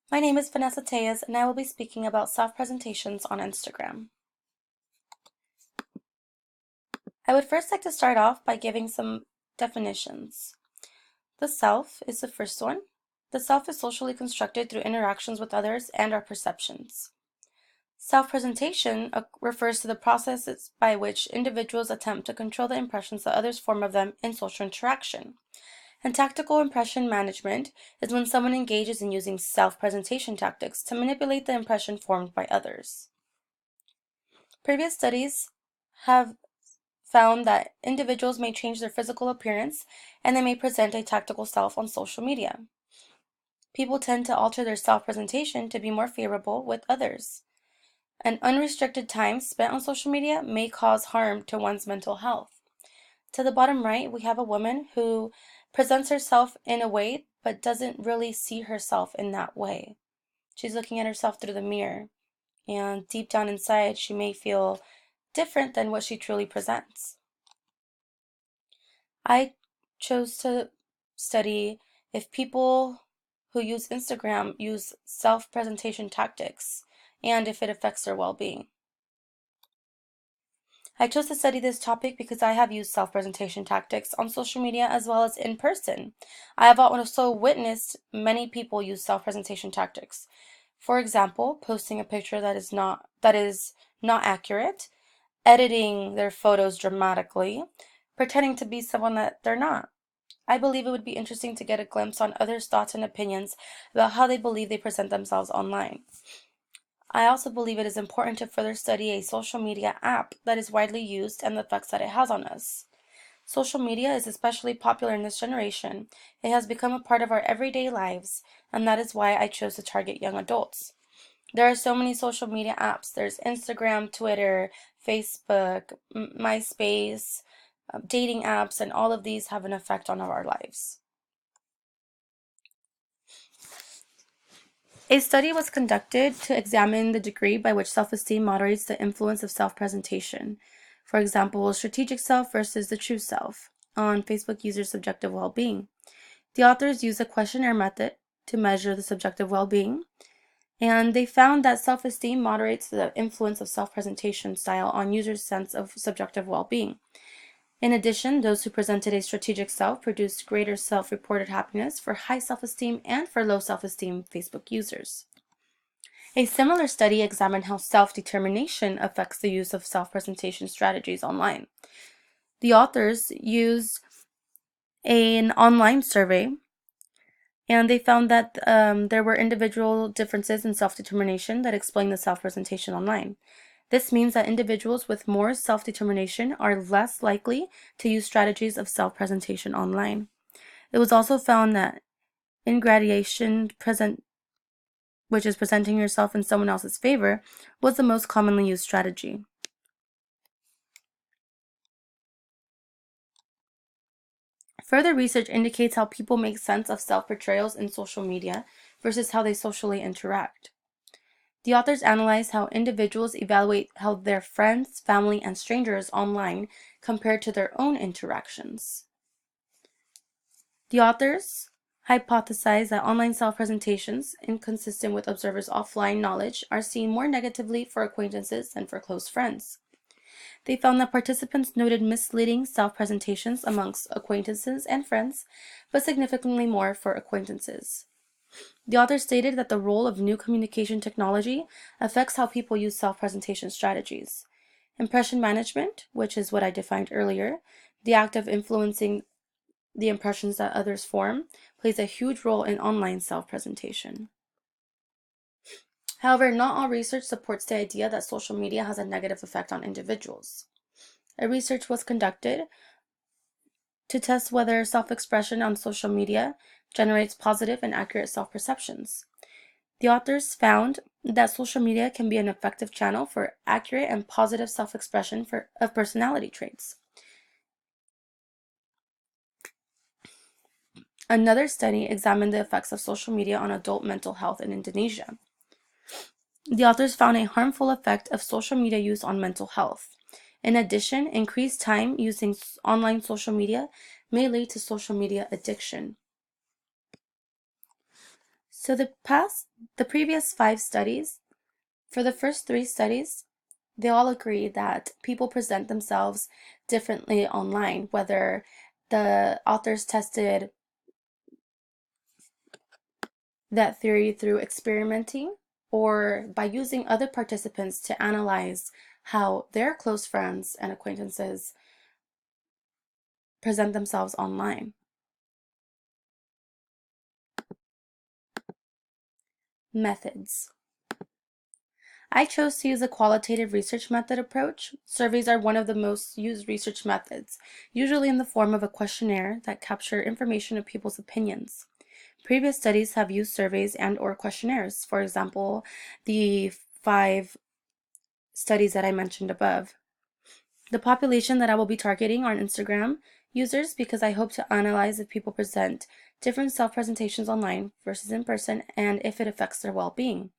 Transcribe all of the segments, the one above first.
My name is Vanessa Tejas, and I will be speaking about self-presentations on Instagram. I would first like to start off by giving some definitions. The self is the first one. The self is socially constructed through interactions with others and our perceptions. Self-presentation refers to the processes by which individuals attempt to control the impressions that others form of them in social interaction. And tactical impression management is when someone engages in using self-presentation tactics to manipulate the impression formed by others. Previous studies have found that individuals may change their physical appearance and they may present a tactical self on social media. People tend to alter their self-presentation to be more favorable with others. An unrestricted time spent on social media may cause harm to one's mental health. To the bottom right, we have a woman who presents herself in a way but doesn't really see herself in that way. She's looking at herself through the mirror, and deep down inside, she may feel different than what she truly presents. I chose to study if people who use Instagram use self-presentation tactics and if it affects their well-being. I chose to study this topic because I have used self-presentation tactics on social media as well as in person. I have also witnessed many people use self-presentation tactics. For example, posting a picture that is not accurate, editing their photos dramatically, pretending to be someone that they're not. I believe it would be interesting to get a glimpse on others' thoughts and opinions about how they believe they present themselves online. I also believe it is important to further study a social media app that is widely used and the effects that it has on us. Social media is especially popular in this generation. It has become a part of our everyday lives, and that is why I chose to target young adults. There are so many social media apps. There's Instagram, Twitter, Facebook, MySpace, dating apps, and all of these have an effect on our lives. A study was conducted to examine the degree by which self-esteem moderates the influence of self-presentation. For example, strategic self versus the true self on Facebook users' subjective well-being. The authors used a questionnaire method to measure the subjective well-being, and they found that self-esteem moderates the influence of self-presentation style on users' sense of subjective well-being. In addition, those who presented a strategic self produced greater self-reported happiness for high self-esteem and for low self-esteem Facebook users. A similar study examined how self-determination affects the use of self-presentation strategies online. The authors used an online survey, and they found that there were individual differences in self-determination that explain the self-presentation online. This means that individuals with more self-determination are less likely to use strategies of self-presentation online. It was also found that ingradation which is presenting yourself in someone else's favor, was the most commonly used strategy. Further research indicates how people make sense of self-portrayals in social media versus how they socially interact. The authors analyze how individuals evaluate how their friends, family, and strangers online compare to their own interactions. The authors hypothesize that online self-presentations, inconsistent with observers' offline knowledge, are seen more negatively for acquaintances than for close friends. They found that participants noted misleading self-presentations amongst acquaintances and friends, but significantly more for acquaintances. The author stated that the role of new communication technology affects how people use self-presentation strategies. Impression management, which is what I defined earlier, the act of influencing the impressions that others form, plays a huge role in online self-presentation. However, not all research supports the idea that social media has a negative effect on individuals. A research was conducted to test whether self-expression on social media generates positive and accurate self-perceptions. The authors found that social media can be an effective channel for accurate and positive self-expression of personality traits. Another study examined the effects of social media on adult mental health in Indonesia. The authors found a harmful effect of social media use on mental health. In addition, increased time using online social media may lead to social media addiction. So the previous 5 studies, for the first 3 studies, they all agree that people present themselves differently online, whether the authors tested that theory through experimenting or by using other participants to analyze how their close friends and acquaintances present themselves online. Methods. I chose to use a qualitative research method approach. Surveys are one of the most used research methods, usually in the form of a questionnaire that capture information of people's opinions. Previous studies have used surveys and/or questionnaires, for example, the 5 studies that I mentioned above. The population that I will be targeting are Instagram users because I hope to analyze if people present different self-presentations online versus in person and if it affects their well-being.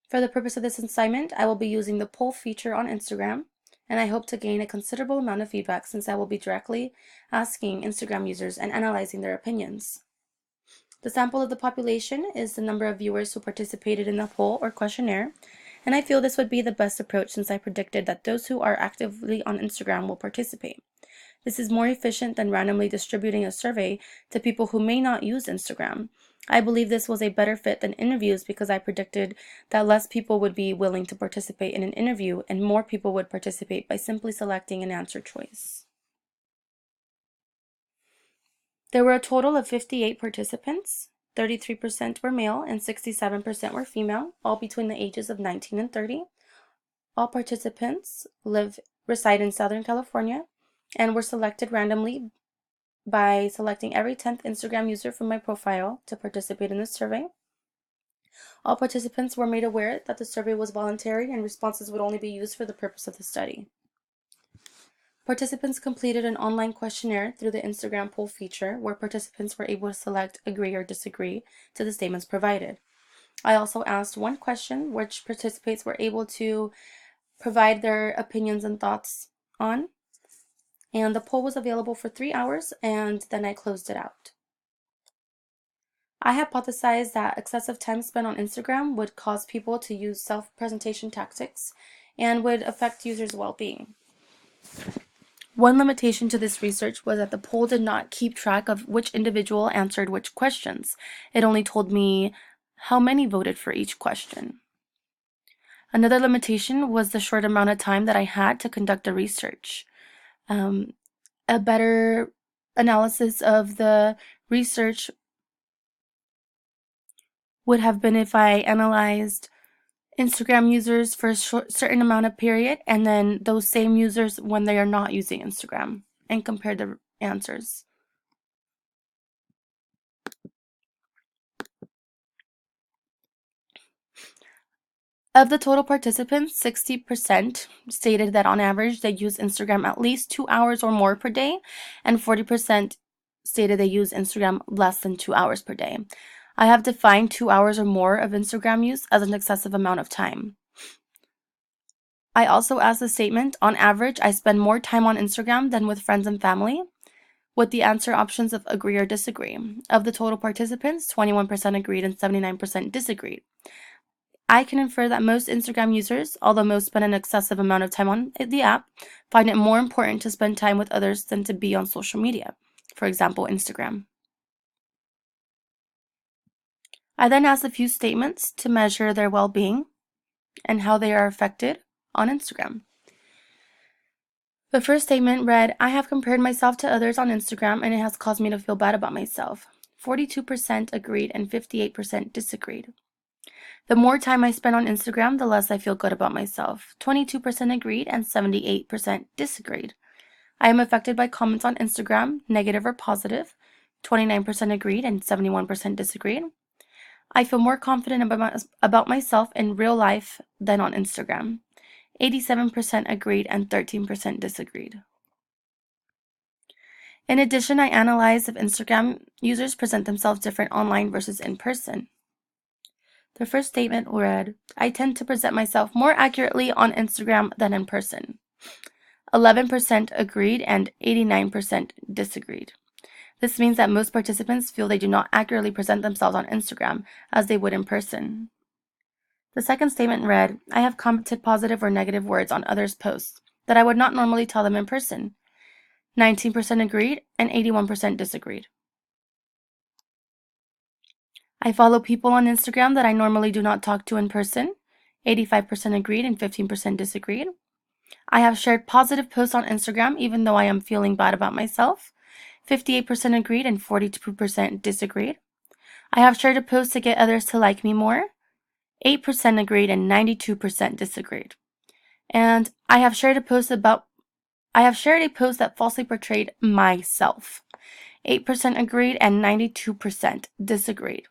For the purpose of this assignment, I will be using the poll feature on Instagram, and I hope to gain a considerable amount of feedback since I will be directly asking Instagram users and analyzing their opinions. The sample of the population is the number of viewers who participated in the poll or questionnaire, and I feel this would be the best approach since I predicted that those who are actively on Instagram will participate. This is more efficient than randomly distributing a survey to people who may not use Instagram. I believe this was a better fit than interviews because I predicted that less people would be willing to participate in an interview and more people would participate by simply selecting an answer choice. There were a total of 58 participants. 33% were male and 67% were female, all between the ages of 19 and 30. All participants reside in Southern California and were selected randomly by selecting every 10th Instagram user from my profile to participate in the survey. All participants were made aware that the survey was voluntary and responses would only be used for the purpose of the study. Participants completed an online questionnaire through the Instagram poll feature where participants were able to select agree or disagree to the statements provided. I also asked one question which participants were able to provide their opinions and thoughts on, and the poll was available for 3 hours and then I closed it out. I hypothesized that excessive time spent on Instagram would cause people to use self-presentation tactics and would affect users' well-being. One limitation to this research was that the poll did not keep track of which individual answered which questions. It only told me how many voted for each question. Another limitation was the short amount of time that I had to conduct the research. A better analysis of the research would have been if I analyzed Instagram users for a certain amount of period and then those same users when they are not using Instagram and compared the answers. Of the total participants, 60% stated that on average they use Instagram at least 2 hours or more per day, and 40% stated they use Instagram less than 2 hours per day. I have defined 2 hours or more of Instagram use as an excessive amount of time. I also asked the statement, on average, I spend more time on Instagram than with friends and family, with the answer options of agree or disagree. Of the total participants, 21% agreed and 79% disagreed. I can infer that most Instagram users, although most spend an excessive amount of time on the app, find it more important to spend time with others than to be on social media, for example, Instagram. I then asked a few statements to measure their well-being and how they are affected on Instagram. The first statement read, I have compared myself to others on Instagram and it has caused me to feel bad about myself. 42% agreed and 58% disagreed. The more time I spend on Instagram, the less I feel good about myself. 22% agreed and 78% disagreed. I am affected by comments on Instagram, negative or positive. 29% agreed and 71% disagreed. I feel more confident about myself in real life than on Instagram. 87% agreed and 13% disagreed. In addition, I analyzed if Instagram users present themselves different online versus in person. The first statement read, I tend to present myself more accurately on Instagram than in person. 11% agreed and 89% disagreed. This means that most participants feel they do not accurately present themselves on Instagram as they would in person. The second statement read, I have commented positive or negative words on others' posts that I would not normally tell them in person. 19% agreed and 81% disagreed. I follow people on Instagram that I normally do not talk to in person. 85% agreed and 15% disagreed. I have shared positive posts on Instagram even though I am feeling bad about myself. 58% agreed and 42% disagreed. I have shared a post to get others to like me more. 8% agreed and 92% disagreed. And I have shared a post that falsely portrayed myself. 8% agreed and 92% disagreed.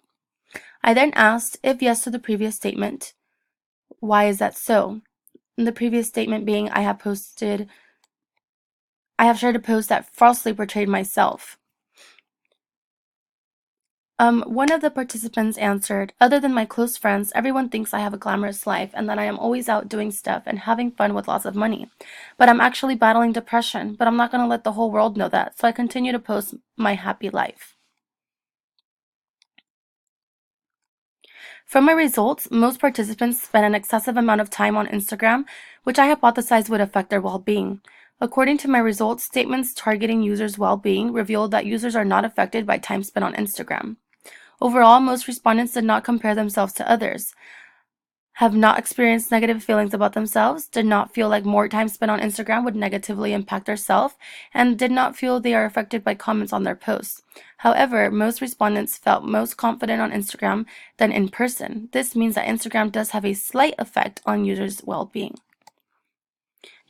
I then asked if yes to the previous statement. Why is that so? And the previous statement being I have shared a post that falsely portrayed myself. One of the participants answered, other than my close friends, everyone thinks I have a glamorous life and that I am always out doing stuff and having fun with lots of money. But I'm actually battling depression, but I'm not going to let the whole world know that, so I continue to post my happy life. From my results, most participants spend an excessive amount of time on Instagram, which I hypothesized would affect their well-being. According to my results, statements targeting users' well-being revealed that users are not affected by time spent on Instagram. Overall, most respondents did not compare themselves to others, have not experienced negative feelings about themselves, did not feel like more time spent on Instagram would negatively impact their self, and did not feel they are affected by comments on their posts. However, most respondents felt most confident on Instagram than in person. This means that Instagram does have a slight effect on users' well-being.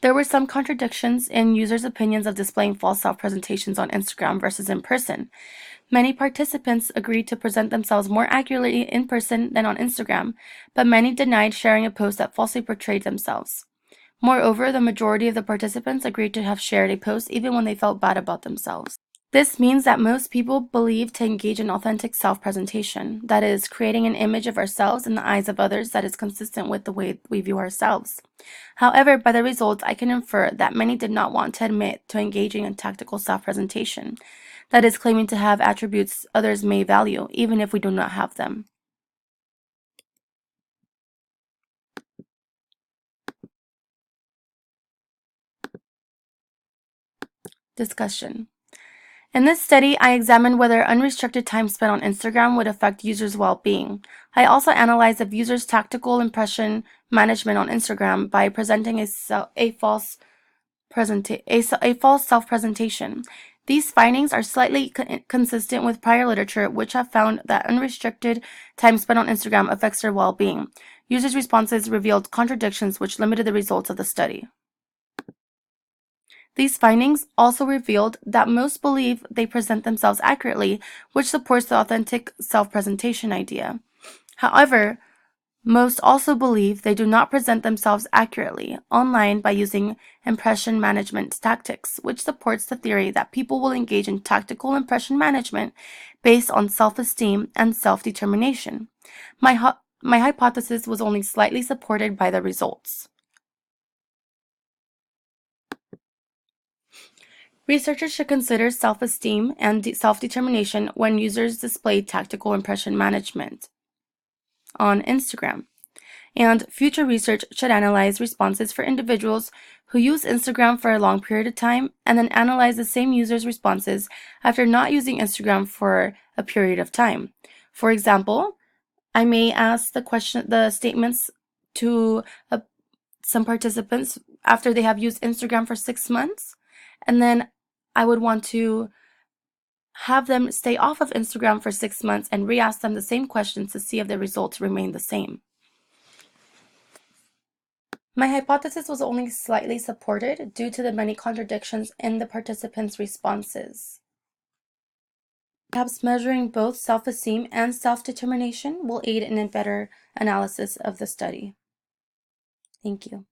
There were some contradictions in users' opinions of displaying false self-presentations on Instagram versus in person. Many participants agreed to present themselves more accurately in person than on Instagram, but many denied sharing a post that falsely portrayed themselves. Moreover, the majority of the participants agreed to have shared a post even when they felt bad about themselves. This means that most people believe to engage in authentic self-presentation, that is, creating an image of ourselves in the eyes of others that is consistent with the way we view ourselves. However, by the results, I can infer that many did not want to admit to engaging in tactical self-presentation, that is, claiming to have attributes others may value, even if we do not have them. Discussion. In this study, I examined whether unrestricted time spent on Instagram would affect users' well-being. I also analyzed if users' tactical impression management on Instagram by presenting a false self-presentation. These findings are slightly consistent with prior literature, which have found that unrestricted time spent on Instagram affects their well-being. Users' responses revealed contradictions which limited the results of the study. These findings also revealed that most believe they present themselves accurately, which supports the authentic self-presentation idea. However, most also believe they do not present themselves accurately online by using impression management tactics, which supports the theory that people will engage in tactical impression management based on self-esteem and self-determination. My hypothesis was only slightly supported by the results. Researchers should consider self-esteem and self-determination when users display tactical impression management on Instagram. And future research should analyze responses for individuals who use Instagram for a long period of time and then analyze the same users' responses after not using Instagram for a period of time. For example, I may ask the statements to some participants after they have used Instagram for 6 months, and then I would want to have them stay off of Instagram for 6 months and re-ask them the same questions to see if the results remain the same. My hypothesis was only slightly supported due to the many contradictions in the participants' responses. Perhaps measuring both self-esteem and self-determination will aid in a better analysis of the study. Thank you.